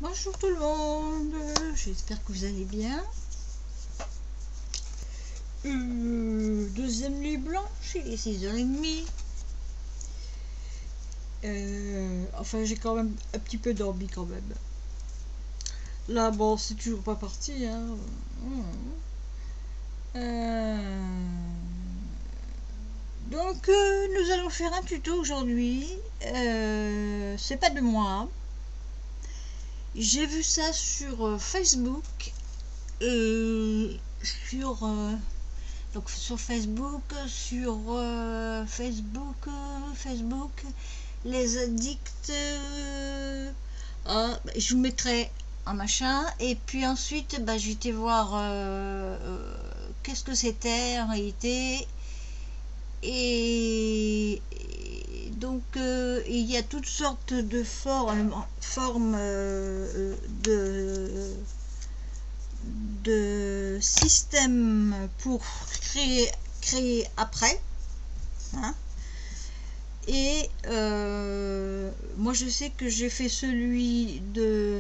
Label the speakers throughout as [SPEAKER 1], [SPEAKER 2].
[SPEAKER 1] Bonjour tout le monde, j'espère que vous allez bien. Deuxième nuit blanche, il est 6h30. Enfin, j'ai quand même un petit peu dormi quand même. Là, bon, c'est toujours pas parti, hein. Donc, nous allons faire un tuto aujourd'hui. C'est pas de moi. J'ai vu ça sur Facebook. Donc sur Facebook, Facebook, les addicts. Je vous mettrai un machin. Et puis ensuite, j'ai été voir qu'est-ce que c'était en réalité. Et donc il y a toutes sortes de formes de systèmes pour créer après, hein. Et moi je sais que j'ai fait celui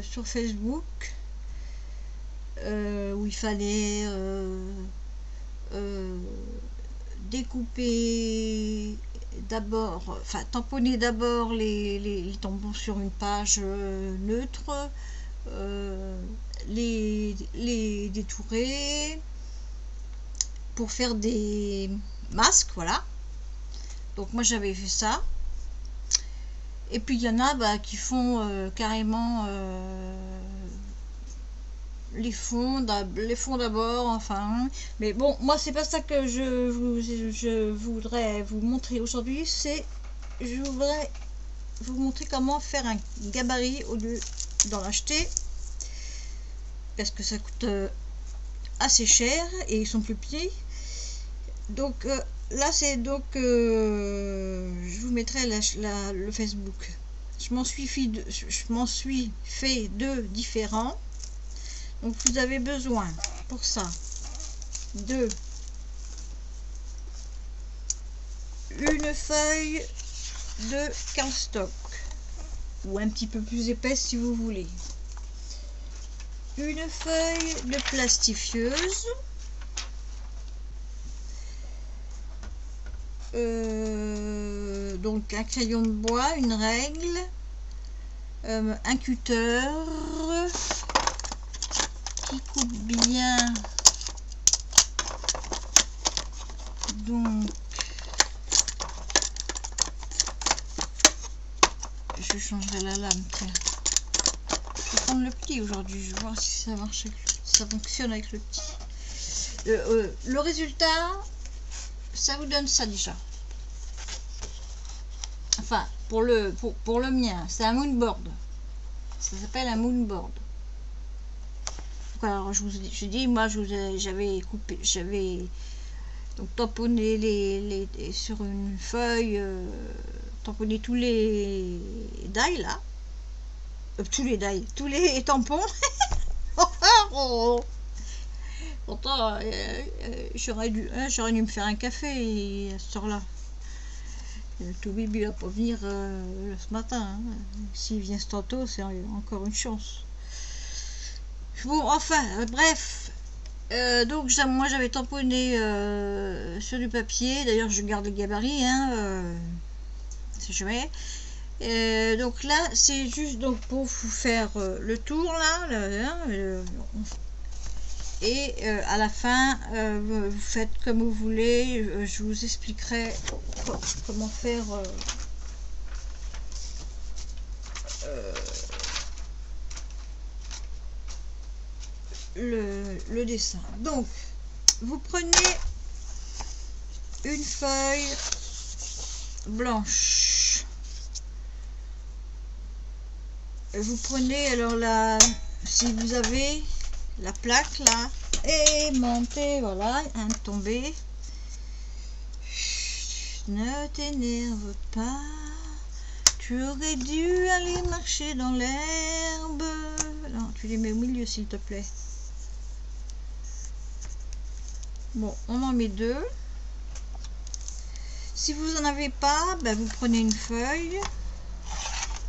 [SPEAKER 1] sur Facebook où il fallait découper d'abord, enfin tamponner d'abord les tampons sur une page neutre, les détourer pour faire des masques, voilà. Donc moi j'avais fait ça. Et puis il y en a qui font carrément les fonds d'abord, enfin. Mais bon, moi c'est pas ça que je voudrais vous montrer aujourd'hui. Je voudrais vous montrer comment faire un gabarit au lieu d'en acheter, parce que ça coûte assez cher et ils sont plus petits. Donc là c'est donc je vous mettrai le Facebook. Je m'en suis fait deux différents. Donc vous avez besoin pour ça de une feuille de cardstock ou un petit peu plus épaisse si vous voulez, une feuille de plastifieuse, donc un crayon de bois, une règle, un cutter qui coupe bien, donc je changerai la lame. Tiens, je vais prendre le petit aujourd'hui, je vais voir si ça marche si ça fonctionne avec le petit. Le résultat, ça vous donne ça déjà. Enfin, pour le mien, c'est un moonboard. Ça s'appelle un moonboard. Alors je dis, moi j'avais donc tamponné sur une feuille, tamponné tous les die là, tous les tampons. Pourtant j'aurais dû me faire un café à ce soir-là. Tout bibi va pas venir ce matin, hein. S'il vient tantôt, c'est encore une chance. Bon, enfin, bref. Donc moi j'avais tamponné sur du papier. D'ailleurs je garde le gabarit, hein, si jamais. Donc là c'est juste donc pour vous faire le tour là, et à la fin vous faites comme vous voulez. Je vous expliquerai comment faire le dessin. Donc vous prenez une feuille blanche, vous prenez alors si vous avez la plaque là, et montez, voilà, un tombé. Ne t'énerve pas, tu aurais dû aller marcher dans l'herbe. Non, tu les mets au milieu s'il te plaît. Bon, on en met deux. Si vous en avez pas, vous prenez une feuille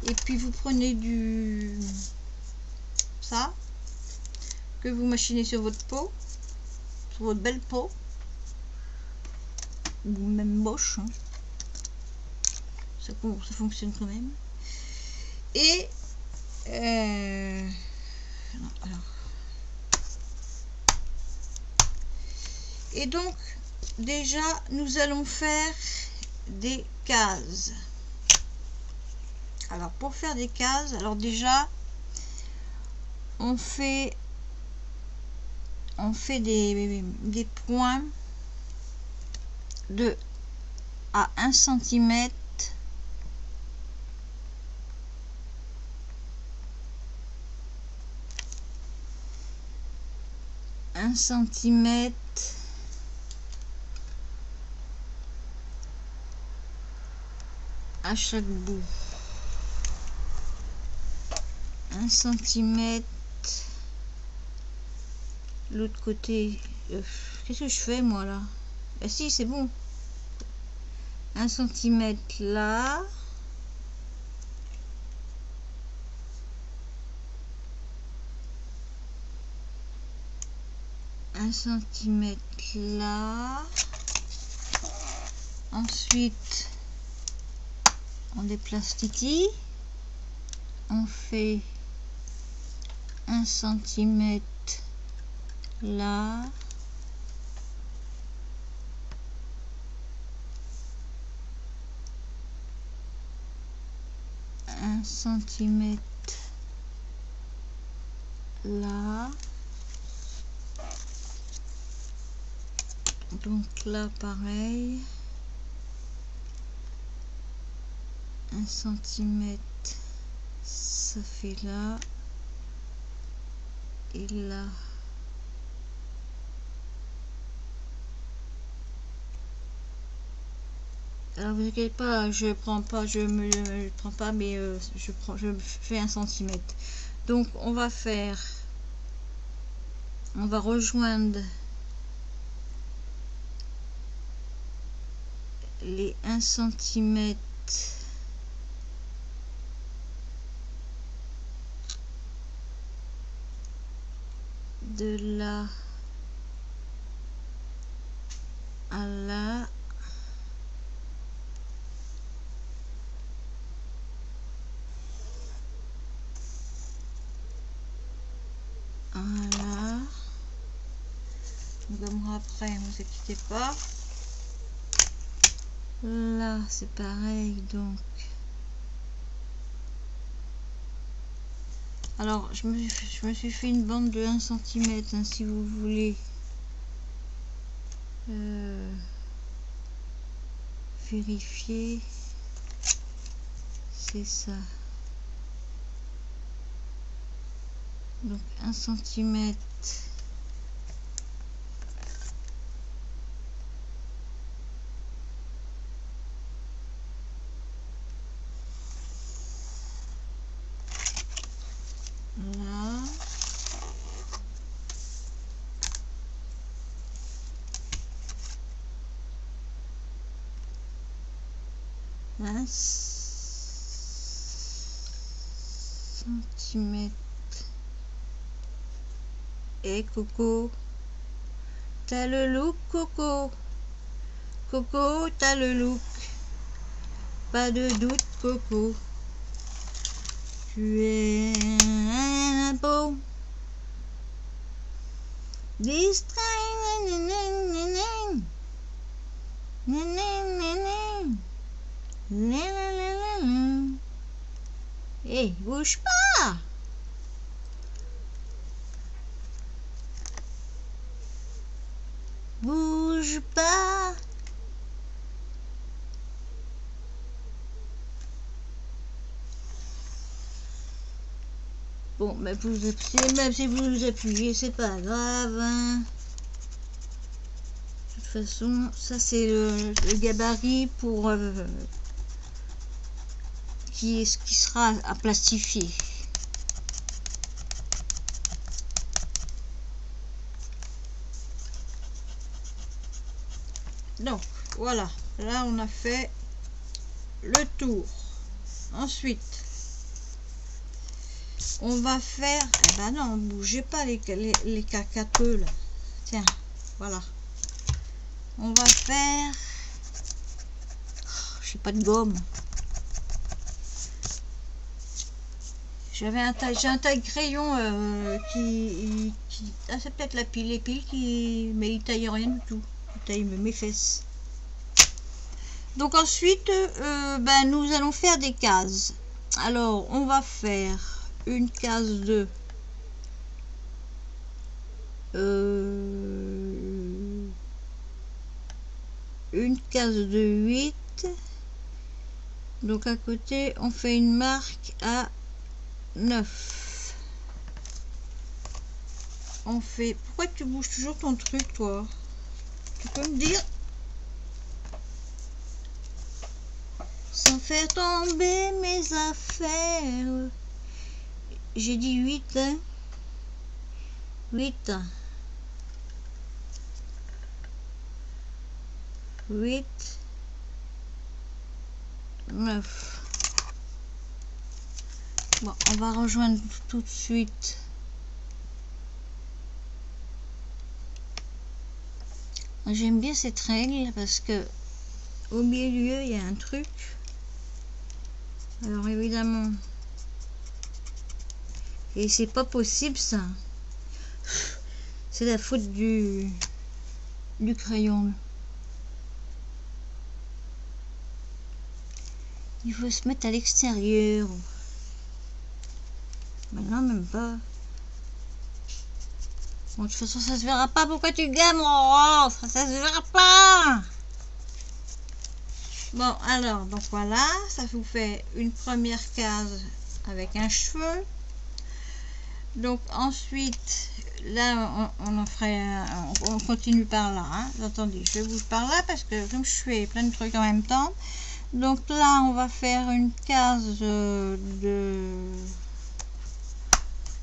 [SPEAKER 1] et puis vous prenez du ça, que vous machinez sur votre peau, sur votre belle peau, ou même moche, hein. Ça fonctionne quand même. Et alors. Et donc déjà nous allons faire des cases. Alors pour faire des cases, alors déjà on fait des points de à 1 cm à chaque bout. 1 cm. L'autre côté, qu'est-ce que je fais moi là? Ah si, c'est bon. 1 cm là. Un centimètre là. Ensuite on déplace Titi, on fait 1 cm là, un centimètre là, donc là pareil, 1 cm, ça fait là et là. Alors vous inquiétez pas, je prends pas, je prends pas, mais je fais 1 cm. Donc on va rejoindre les 1 cm de là à là. Voilà. On gommera après, ne vous inquiétez pas. Là, c'est pareil, donc. Alors, je me suis fait une bande de 1 cm, hein, si vous voulez. Vérifier. C'est ça. Donc 1 cm là, un centimètre. Et Coco, t'as le look, Coco. Coco, t'as le look. Pas de doute, Coco. Tu es un beau. Distrait. Hey, bouge pas. Bouge pas. Bon, mais même si vous appuyez, c'est pas grave, hein. De toute façon, ça c'est le gabarit pour qui sera à plastifier. Donc voilà, là on a fait le tour. Ensuite on va faire, eh ben non, bougez pas les cacateux là. Tiens, voilà. On va faire, j'ai pas de gomme. J'ai un taille crayon qui ah, c'est peut-être les piles qui, mais il taille rien du tout. Il taille mes fesses. Donc ensuite, ben, nous allons faire des cases. Alors, on va faire une case de une case de 8. Donc à côté, on fait une marque à 9. On fait... Pourquoi tu bouges toujours ton truc, toi? Tu peux me dire? Sans faire tomber mes affaires. J'ai dit 8, hein? 8. 8. 9. Bon, on va rejoindre tout de suite. J'aime bien cette règle parce que au milieu il y a un truc. Alors évidemment, et c'est pas possible ça. C'est la faute du crayon. Il faut se mettre à l'extérieur. Maintenant même pas. Bon, de toute façon ça se verra pas. Pourquoi tu gammes? Oh, ça se verra pas. Bon, alors, donc voilà, ça vous fait une première case avec un cheveu. Donc ensuite, là, on en ferait, on continue par là. Hein. Attendez, je bouge par là parce que comme je fais plein de trucs en même temps. Donc là, on va faire une case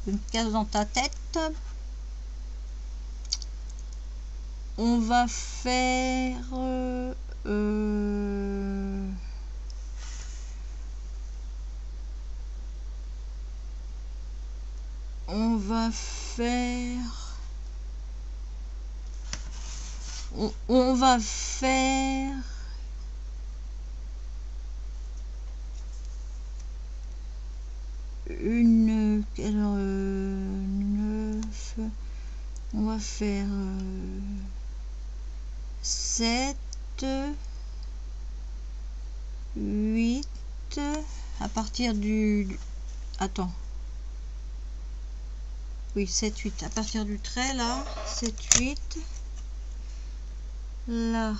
[SPEAKER 1] une case dans ta tête. On va faire on va faire une 9, on va faire 7, 8 à partir du attends, oui, 7, 8 à partir du trait là, 7, 8 là,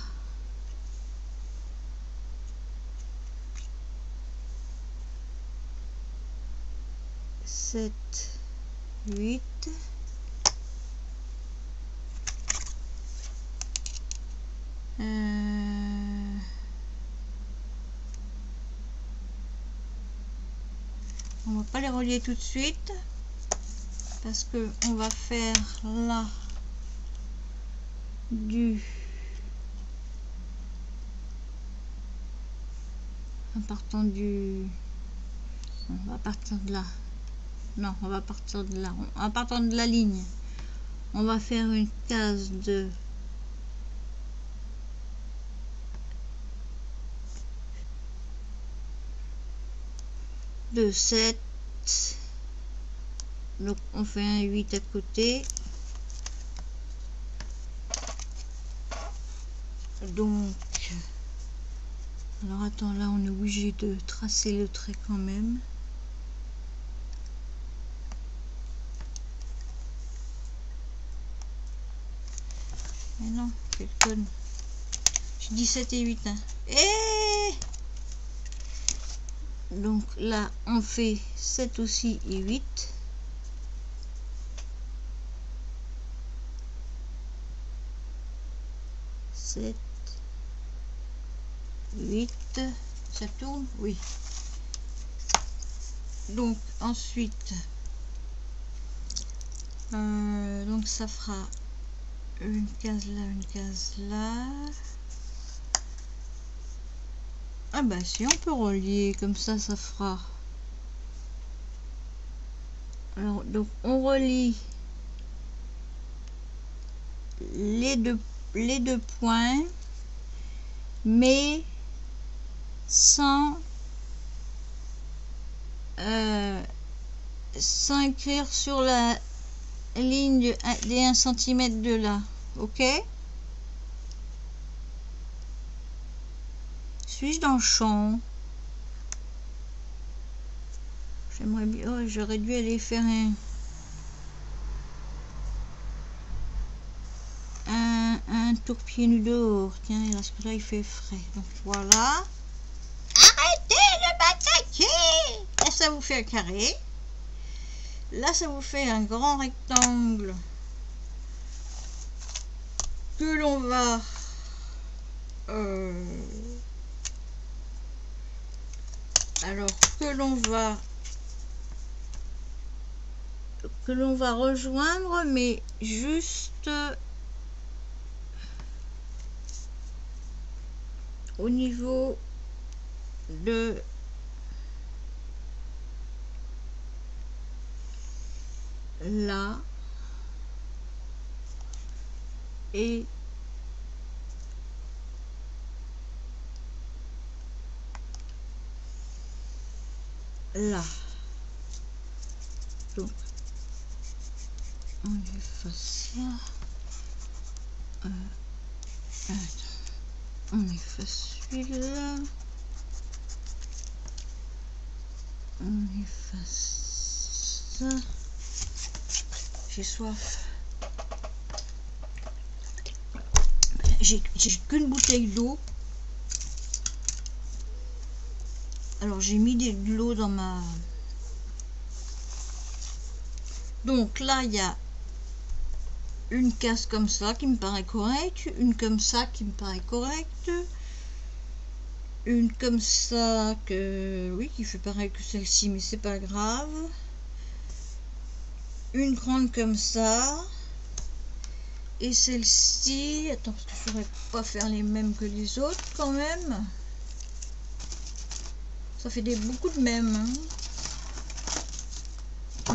[SPEAKER 1] 7, 8 on va pas les relier tout de suite parce que on va faire là du en partant du on va partir de là, non, on va partir de là, en partant de la ligne on va faire une case de 7, donc on fait un 8 à côté, donc alors attends, là on est obligé de tracer le trait quand même. Mais non, quelle conne. J'ai dit 7 et 8 hein. Et donc là on fait 7 aussi et 8. Sept, 8, ça tourne, oui. Donc ensuite, donc ça fera une case là, une case là. Ah bah si on peut relier comme ça, ça fera Alors, donc on relie les deux points, mais sans écrire sur la ligne des 1 cm de là. Ok, suis-je dans le champ? J'aimerais bien, oh, j'aurais dû aller faire un tour pieds nus dehors. Tiens, parce que là il fait frais. Donc voilà. Arrêtez de m'attaquer! Là ça vous fait un carré. Là ça vous fait un grand rectangle que l'on va que l'on va rejoindre, mais juste au niveau de là et là. Donc on efface ça. On efface celui-là. On efface ça. J'ai soif. J'ai qu'une bouteille d'eau. Alors j'ai mis de l'eau dans ma... Donc là il y a une case comme ça qui me paraît correcte, une comme ça qui me paraît correcte, une comme ça que oui qui fait pareil que celle-ci, mais c'est pas grave, une grande comme ça, et celle-ci, attends parce que je pourrais pas faire les mêmes que les autres quand même, ça fait beaucoup de mêmes, hein.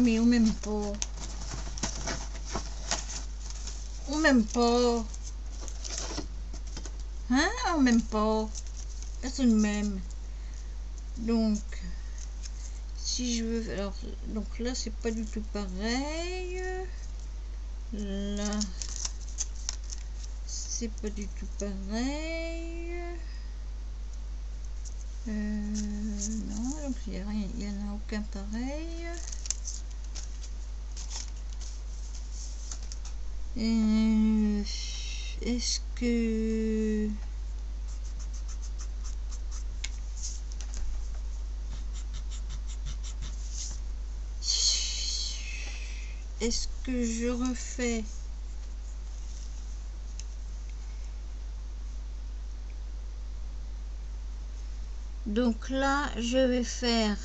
[SPEAKER 1] Mais on m'aime pas. On m'aime pas. Hein? On m'aime pas. Personne m'aime. Donc, si je veux... Alors, donc là, c'est pas du tout pareil. Là, c'est pas du tout pareil. Non, donc il n'y a rien, il n'y en a aucun pareil. Est-ce que je refais donc là je vais faire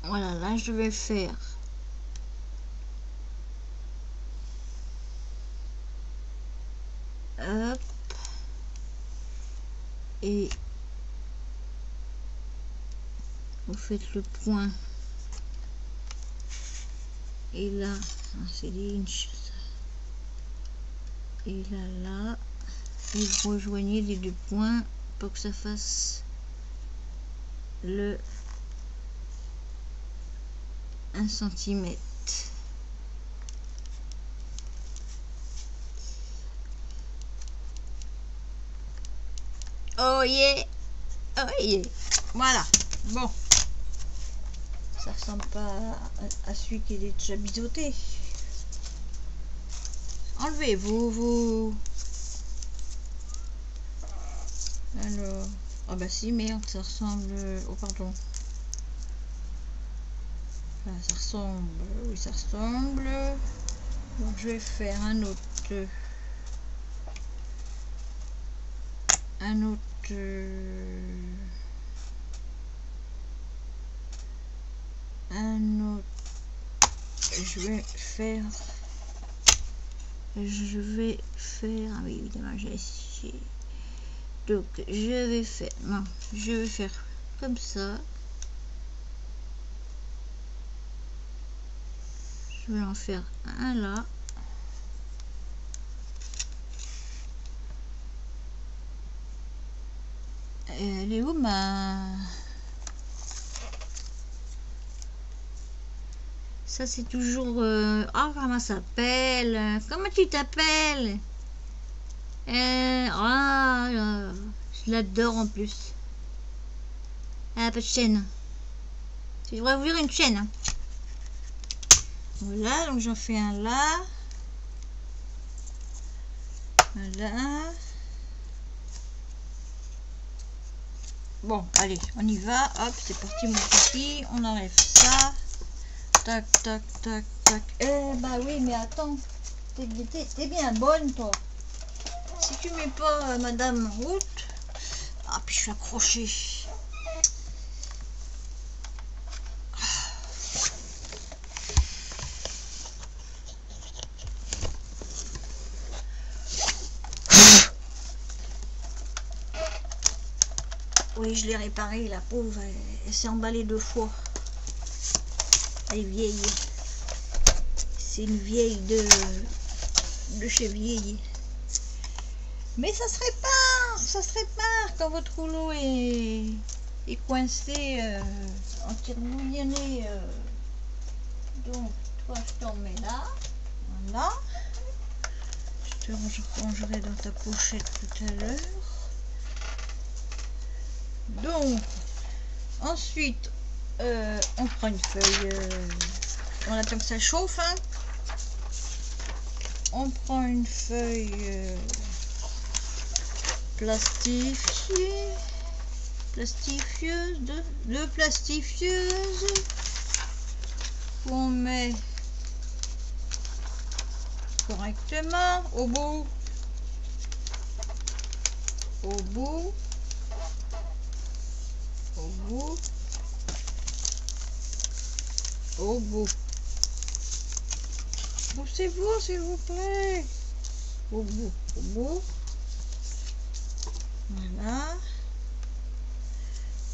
[SPEAKER 1] voilà, là je vais faire hop et vous faites le point et là c'est des inches et là et vous rejoignez les deux points pour que ça fasse le 1 cm. Oh yeah, oh yeah. Voilà, bon, ça ressemble pas à celui qui est déjà biseauté. Enlevez vous. Alors, ah bah si, merde, ça ressemble, oh pardon, enfin, ça ressemble, oui ça ressemble. Donc je vais faire un autre je vais faire, ah oui, évidemment, j'ai essayé. Donc, je vais faire comme ça. Je vais en faire un là. Et elle est où ma... Ça c'est toujours... Ah, comment ça s'appelle? Comment tu t'appelles? Je l'adore en plus. Elle a pas de chaîne. Je devrais ouvrir une chaîne. Voilà, donc j'en fais un là. Voilà. Bon, allez, on y va. Hop, c'est parti mon petit. On enlève ça. Tac, tac, tac, tac. Bah oui, mais attends. T'es bien bonne, toi. Si tu mets pas Madame Route. Ah, puis je suis accrochée. Oui, je l'ai réparée, la pauvre. Elle s'est emballée 2 fois. Elle est vieille. C'est une vieille de chez vieille. Mais ça se répare quand votre rouleau est coincé, entièrement. Donc, toi, je t'en mets là. Voilà. Je te rangerai dans ta pochette tout à l'heure. Donc, ensuite, on prend une feuille. On attend que ça chauffe. Hein. On prend une feuille plastifieuse, de plastifieuse. On met correctement au bout. Poussez-vous s'il vous plaît. Au bout.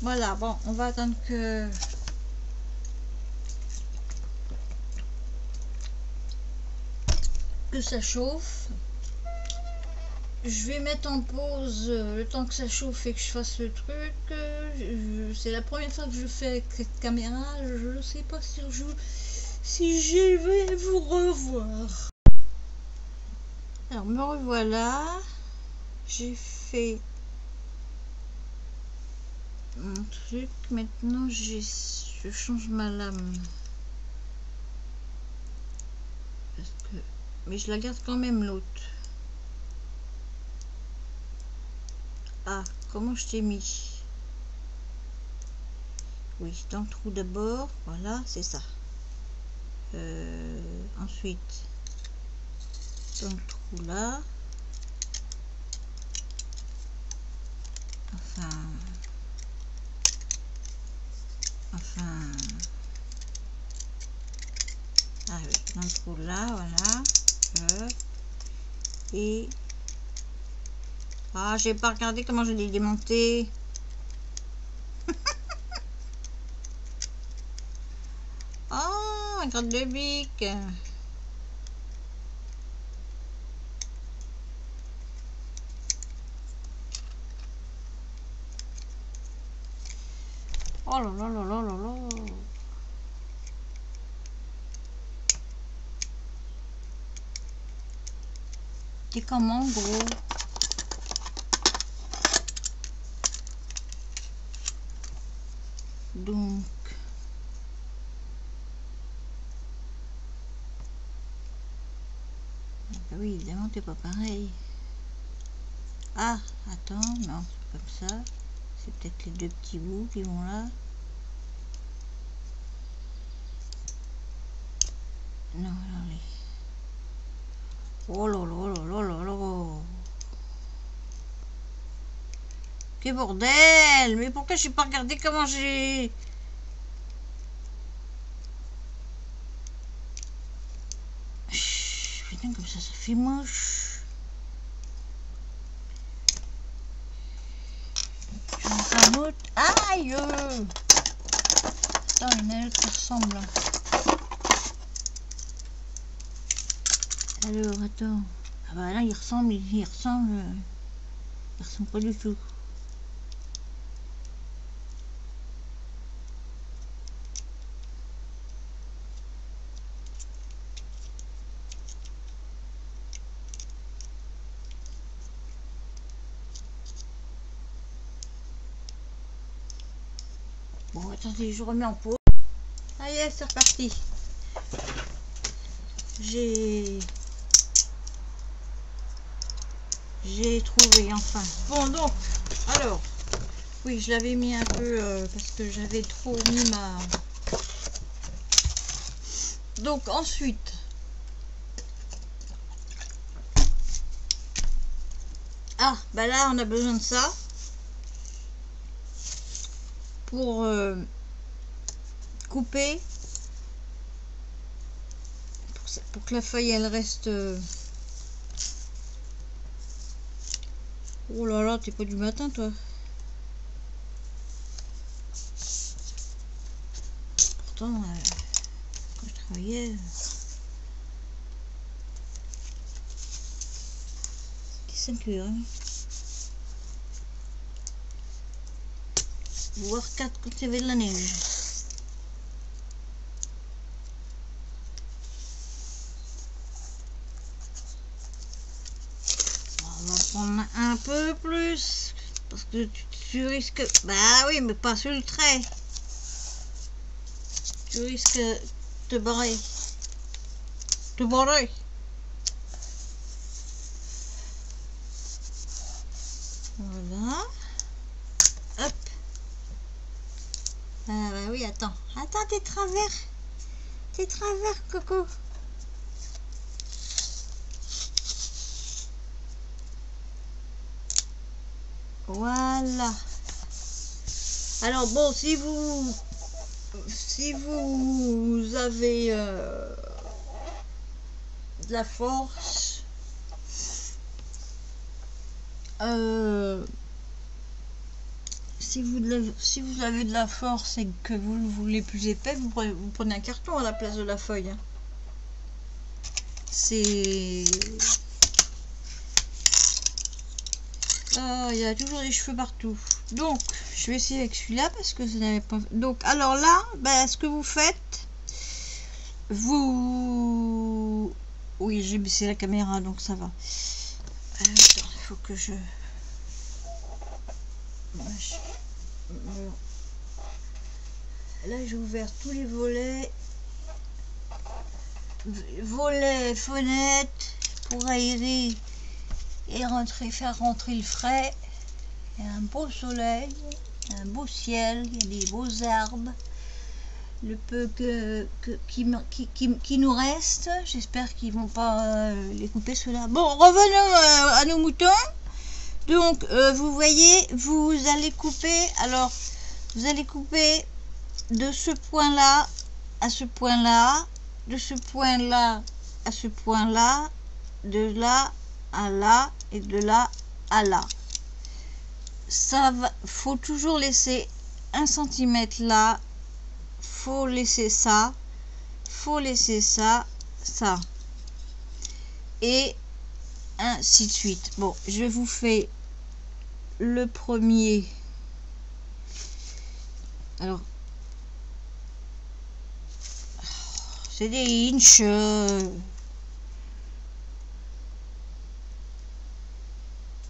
[SPEAKER 1] Voilà, bon, on va attendre que ça chauffe. Je vais mettre en pause le temps que ça chauffe et que je fasse le truc. C'est la première fois que je fais avec cette caméra. Je ne sais pas si je vais vous revoir. Alors, me revoilà. J'ai fait mon truc. Maintenant, je change ma lame. Mais je la garde quand même l'autre. Ah, comment je t'ai mis? Oui, dans le trou d'abord. Voilà, c'est ça. Ensuite, dans le trou là. Ah oui, dans le trou là, voilà. Et j'ai pas regardé comment je l'ai démonté. Un gratte de bic. Oh là là là là là là. T'es comment, gros? Donc, oui, évidemment, t'es pas pareil. Ah, attends, non, c'est comme ça. C'est peut-être les 2 petits bouts qui vont là. Non, allez. Oh là là là là là là. Quel bordel! Mais pourquoi j'ai pas regardé comment j'ai... putain, comme ça fait moche. Je vais en faire un autre. Aïe! Attends, il y en a un autre qui ressemble. Alors, attends. Ah bah là, il ressemble pas du tout. Bon, attendez, je remets en pause. Allez, c'est reparti. J'ai trouvé enfin. Bon, donc, alors, oui, je l'avais mis un peu parce que j'avais trop mis ma... Donc, ensuite, ah, bah là, on a besoin de ça pour couper, pour que la feuille, elle reste... Oh là là, t'es pas du matin, toi. Pourtant, quand je travaillais... c'est 5 heures. Hein. Voire 4 quand il y avait de la neige. On va prendre un peu plus. Parce que tu risques... Bah oui, mais pas sur le trait. Tu risques de te barrer. Te barrer. Voilà. Hop. Ah bah oui, attends. Attends, tes travers. Tes travers, Coco. Voilà. Alors bon, si vous avez de la force, si vous avez de la force et que vous le voulez plus épais, vous prenez un carton à la place de la feuille. Hein. C'est... il y a toujours des cheveux partout. Donc, je vais essayer avec celui-là parce que ça n'avait pas... Donc, alors là, ben, ce que vous faites, vous... Oui, j'ai baissé la caméra, donc ça va. Il faut que je... Là, j'ai ouvert tous les volets. Volets, fenêtres, pour aérer et faire rentrer le frais. Il y a un beau soleil, un beau ciel, il y a des beaux arbres. Le peu qui nous reste, j'espère qu'ils vont pas les couper ceux-là. Bon, revenons à nos moutons. Donc, vous voyez, vous allez couper, alors, vous allez couper de ce point-là à ce point-là, de ce point-là à ce point-là, de là à là et de là à là. Ça va, faut toujours laisser 1 cm là, faut laisser ça, ça, et ainsi de suite. Bon, je vous fais le premier. Alors, c'est des inches.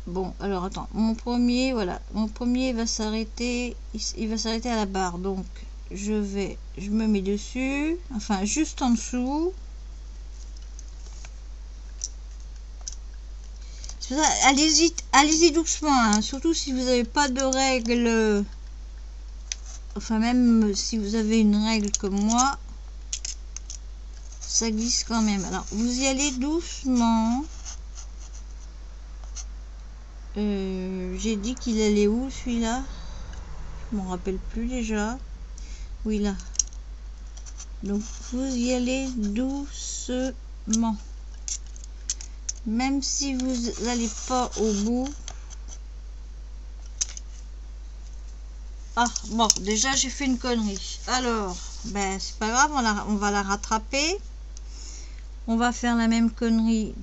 [SPEAKER 1] Bon, alors attends, mon premier, voilà, mon premier va s'arrêter, il va s'arrêter à la barre, donc je me mets dessus, enfin juste en dessous. Allez-y doucement, hein, surtout si vous n'avez pas de règle, enfin même si vous avez une règle comme moi, ça glisse quand même. Alors vous y allez doucement. J'ai dit qu'il allait où celui-là? Je m'en rappelle plus déjà. Oui, là. Donc vous y allez doucement. même si vous n'allez pas au bout. Ah bon, déjà j'ai fait une connerie. Alors ben c'est pas grave, on va la rattraper. On va faire la même connerie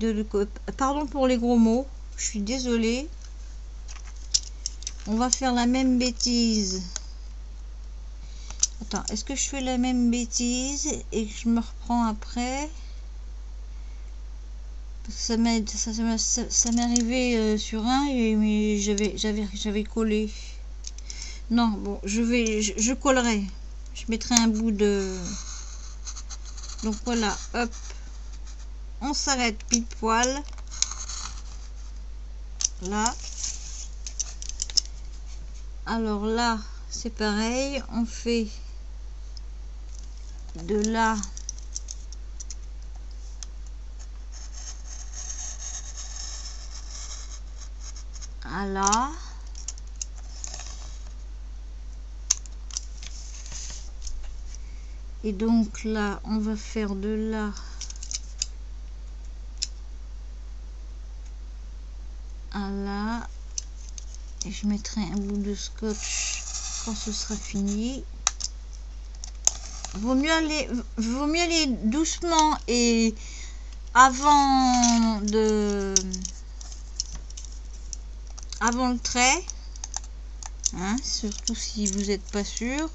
[SPEAKER 1] pardon pour les gros mots, je suis désolée. On va faire la même bêtise. Attends, est-ce que je fais la même bêtise et que je me reprends après? Ça m'est arrivé sur un, mais j'avais collé. Non, bon, je collerai. Je mettrai un bout de... Donc voilà, hop. On s'arrête pile poil. Là. Alors là, c'est pareil. On fait de là à là. Et donc là, on va faire de là à là. Et je mettrai un bout de scotch quand ce sera fini. Vaut mieux aller doucement et avant le trait, hein, surtout si vous n'êtes pas sûr.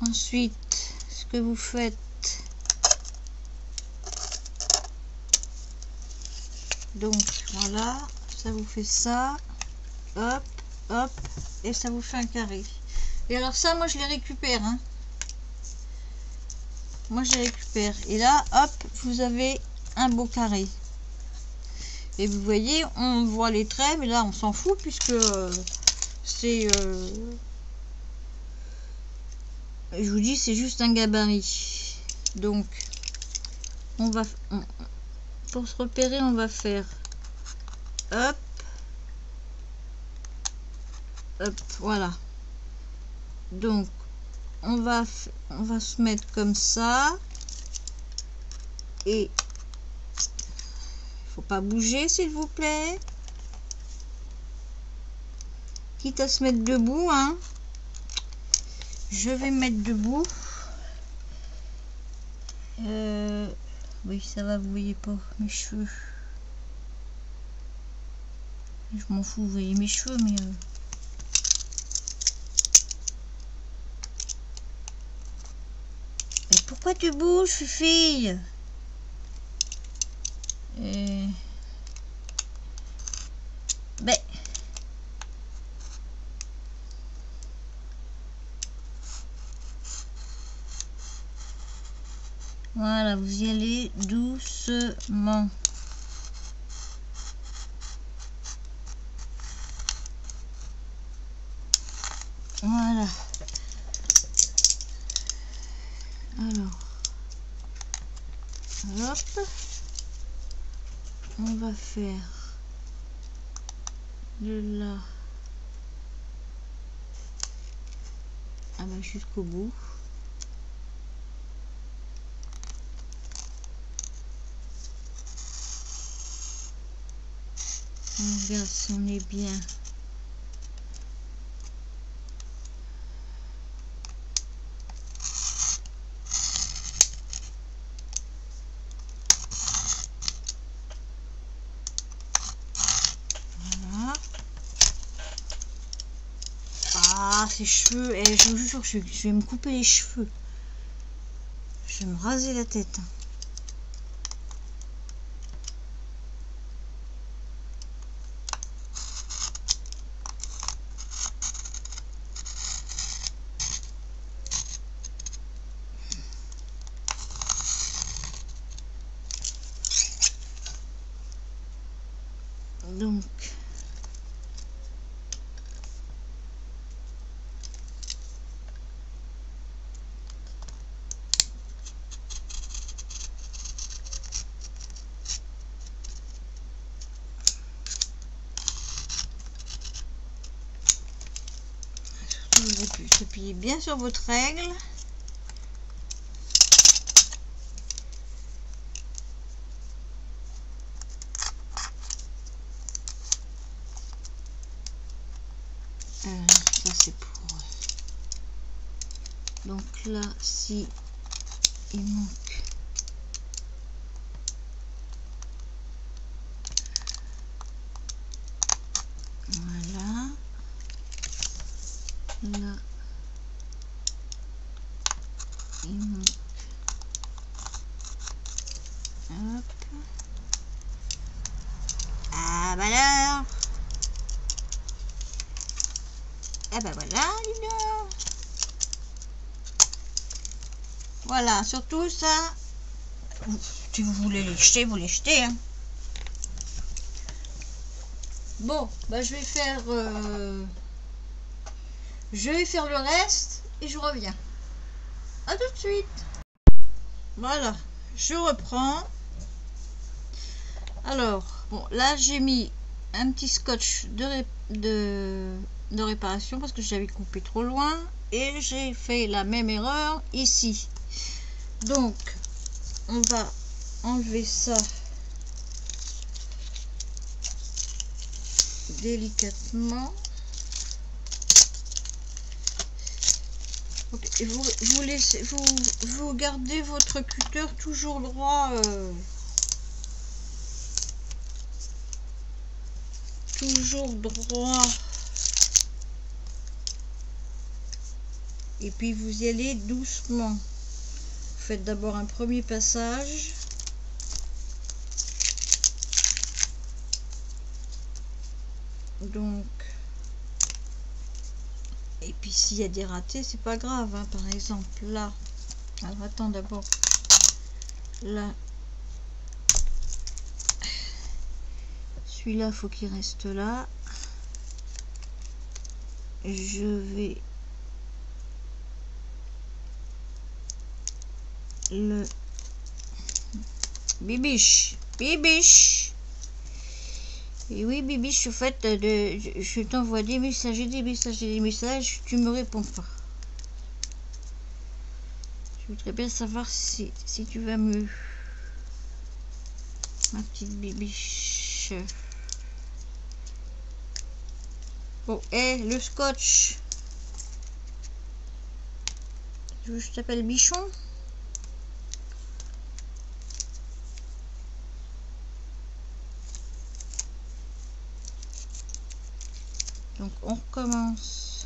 [SPEAKER 1] Ensuite, ce que vous faites, donc voilà, ça vous fait ça, hop, hop, et ça vous fait un carré. Et alors ça, moi je les récupère, hein. Moi je les récupère. Et là, hop, vous avez un beau carré. Et vous voyez, on voit les traits, mais là on s'en fout puisque c'est... je vous dis, c'est juste un gabarit. Donc, pour se repérer, on va faire hop, hop, voilà. Donc, on va se mettre comme ça. Et il faut pas bouger, s'il vous plaît. Quitte à se mettre debout, hein. Je vais me mettre debout. Oui, ça va, vous voyez pas mes cheveux. Je m'en fous, vous voyez mes cheveux, mais... Mais pourquoi tu bouges, fille? Ben... Voilà, vous y allez doucement. Voilà. Alors, hop, on va faire de là jusqu'au bout. On regarde si on est bien. Voilà. Ah, ces cheveux. Et je vous jure, je vais me couper les cheveux. Je vais me raser la tête. Donc, vous appuyez bien sur votre règle. Donc là, si il manque, voilà, là il manque, hop, ah bah alors, ah bah voilà, dis donc. Voilà, surtout ça, si vous voulez les jeter, vous les jetez, hein. Bon, bah je vais faire le reste et je reviens. À tout de suite. Voilà, je reprends. Alors, bon, là j'ai mis un petit scotch de réparation parce que j'avais coupé trop loin et j'ai fait la même erreur ici. Donc, on va enlever ça délicatement. Okay. Et vous laissez, vous gardez votre cutter toujours droit, et puis vous y allez doucement. Vous faites d'abord un premier passage. Donc, et puis s'il y a des ratés, c'est pas grave, hein. Par exemple là, alors attends, d'abord là, celui-là faut qu'il reste là. Je vais le bibiche. Et oui, Bibiche, au fait, je t'envoie des messages, tu me réponds pas. Je voudrais bien savoir si tu vas mieux, ma petite Bibiche. Bon, et le scotch. Je t'appelle Bichon. Donc on recommence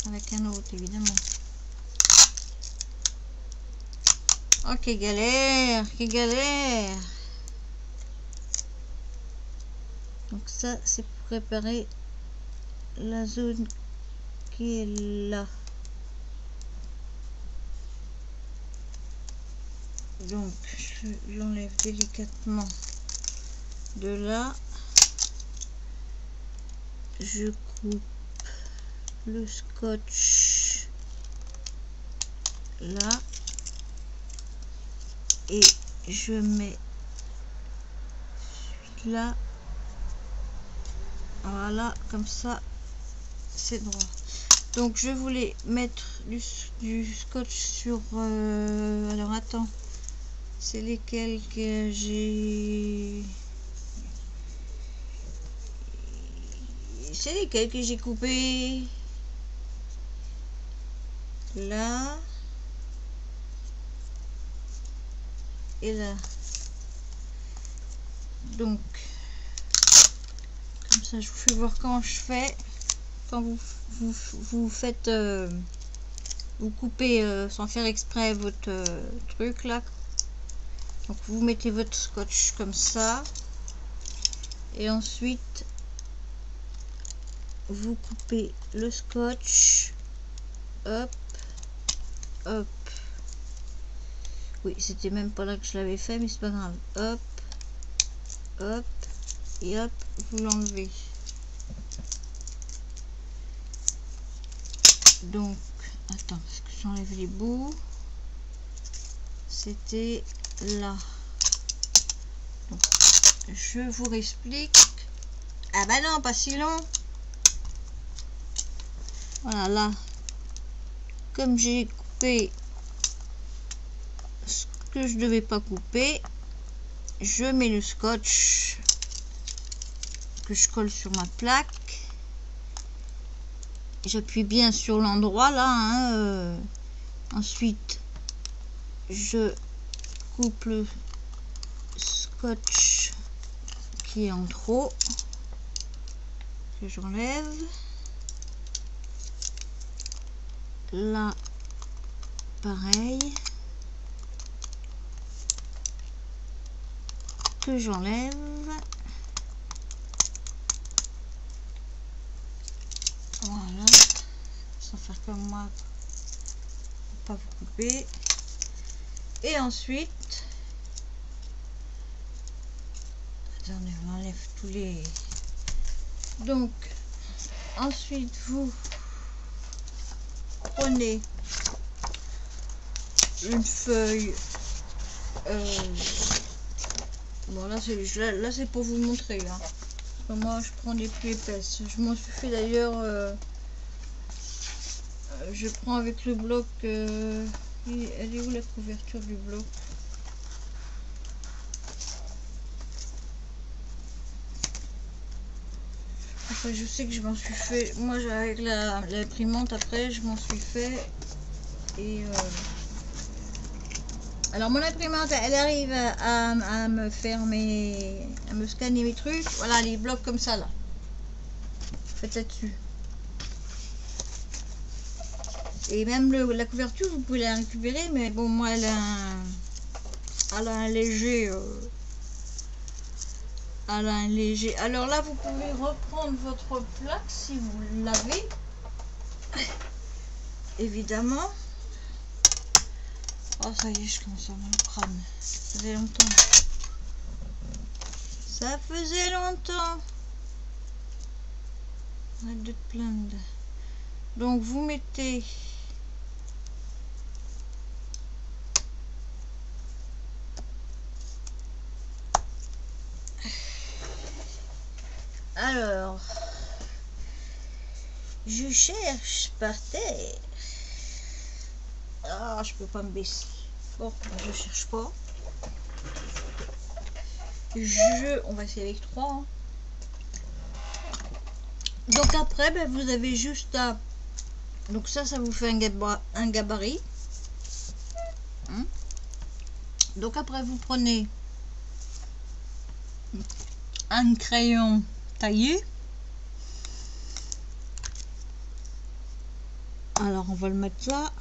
[SPEAKER 1] avec un autre, évidemment. Oh, quelle galère, quelle galère. Donc ça, c'est pour préparer la zone qui est là. Donc j'enlève délicatement de là. Je coupe le scotch là et je mets celui-là, voilà, comme ça c'est droit. Donc je voulais mettre du scotch sur alors attends, c'est lesquels que j'ai, c'est lesquels que j'ai coupé là et là. Donc comme ça je vous fais voir quand je fais, quand vous faites vous coupez sans faire exprès votre truc là. Donc vous mettez votre scotch comme ça et ensuite vous coupez le scotch, hop hop. Oui, c'était même pas là que je l'avais fait, mais c'est pas grave. Hop hop et hop, vous l'enlevez. Donc attends, parce que j'enlève les bouts, c'était là. Donc, je vous réexplique. Ah bah non, pas si long. Voilà, là, comme j'ai coupé ce que je devais pas couper, je mets le scotch que je colle sur ma plaque j'appuie bien sur l'endroit là, hein, ensuite je coupe le scotch qui est en trop, que j'enlève. Là pareil, que j'enlève. Voilà, sans faire comme moi, pas vous couper. Et ensuite, attendez, on enlève tous les. Donc, ensuite vous prenez une feuille. Bon là c'est pour vous montrer là. Moi je prends des plus épaisses. Je m'en suis fait d'ailleurs. Je prends avec le bloc. Elle est où la couverture du bloc? Enfin, je sais que je m'en suis fait. Moi avec l'imprimante après je m'en suis fait. Et alors mon imprimante elle arrive à me faire à me scanner mes trucs. Voilà les blocs comme ça là. Faites là-dessus. Et même la couverture vous pouvez la récupérer, mais bon moi elle a un léger alors là vous pouvez reprendre votre plaque si vous l'avez, évidemment. Oh ça y est, je commence à me prendre, ça faisait longtemps, ça faisait longtemps. Arrête de te plaindre. Donc vous mettez alors je cherche par terre. Ah, je peux pas me baisser. Bon, je cherche pas. On va essayer avec 3. Hein. Donc après, ben, vous avez juste à. Donc ça vous fait un gabarit. Hein. Donc après, vous prenez un crayon taillé. Alors on va le mettre là.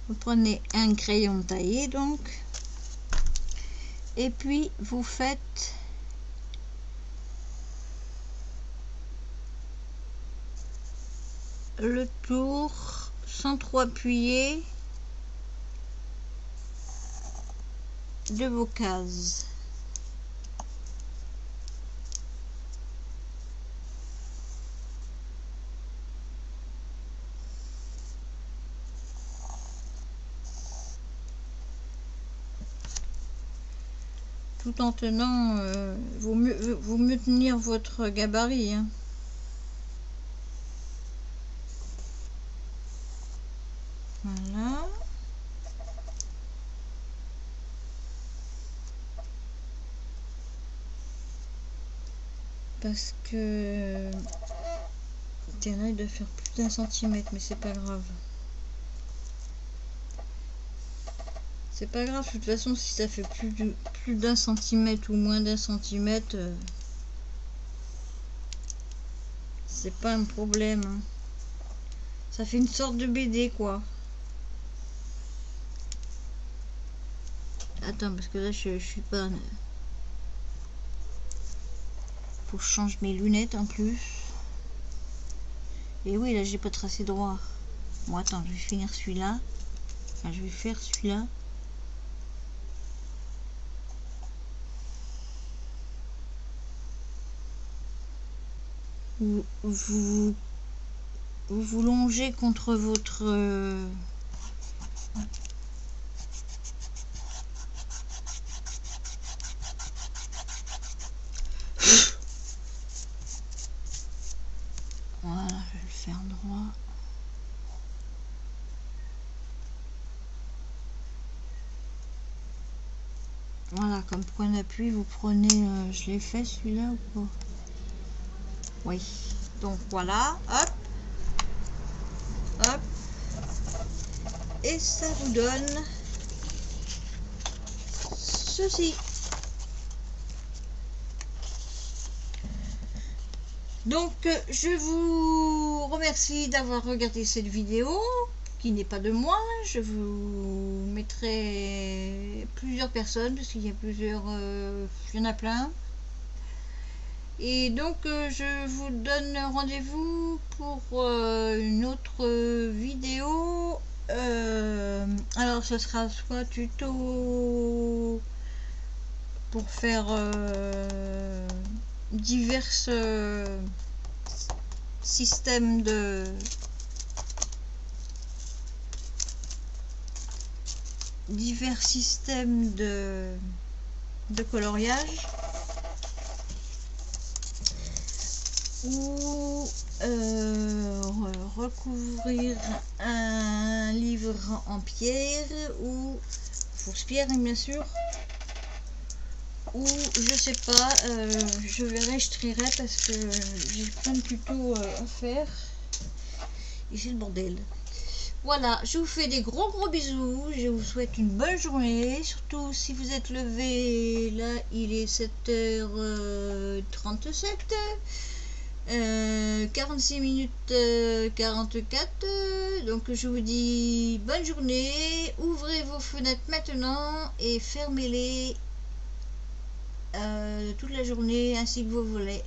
[SPEAKER 1] Vous prenez un crayon taillé donc, et puis vous faites le tour sans trop appuyer de vos cases. Tout en tenant, vaut mieux tenir votre gabarit. Hein. Voilà. Parce que il y en a, il doit faire plus d'1 centimètre, mais c'est pas grave. C'est pas grave, de toute façon, si ça fait plus d'1 centimètre ou moins d'1 centimètre, c'est pas un problème. Hein. Ça fait une sorte de BD, quoi. Attends, parce que là, je suis pas... Faut que je change mes lunettes en plus. Et oui, là, j'ai pas tracé droit. Bon, attends, je vais finir celui-là. Enfin, je vais faire celui-là. Vous longez contre votre voilà, je vais le faire droit. Voilà, comme point d'appui, vous prenez je l'ai fait celui-là ou pas? Oui. Donc voilà, hop, hop, et ça vous donne ceci. Donc je vous remercie d'avoir regardé cette vidéo qui n'est pas de moi. Je vous mettrai plusieurs personnes parce qu'il y a plusieurs, il y en a plein. Et donc je vous donne rendez-vous pour une autre vidéo. Alors ce sera soit tuto pour faire divers systèmes de coloriage, ou recouvrir un livre en pierre ou fausse pierre bien sûr, ou je sais pas, je verrai, je trierai parce que j'ai plein de tutos à faire et c'est le bordel. Voilà, je vous fais des gros bisous, je vous souhaite une bonne journée, surtout si vous êtes levé, là il est 7h37, 46 minutes 44, donc je vous dis bonne journée, ouvrez vos fenêtres maintenant et fermez-les toute la journée ainsi que vos volets,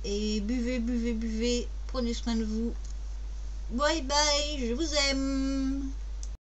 [SPEAKER 1] et buvez, prenez soin de vous, bye bye, je vous aime.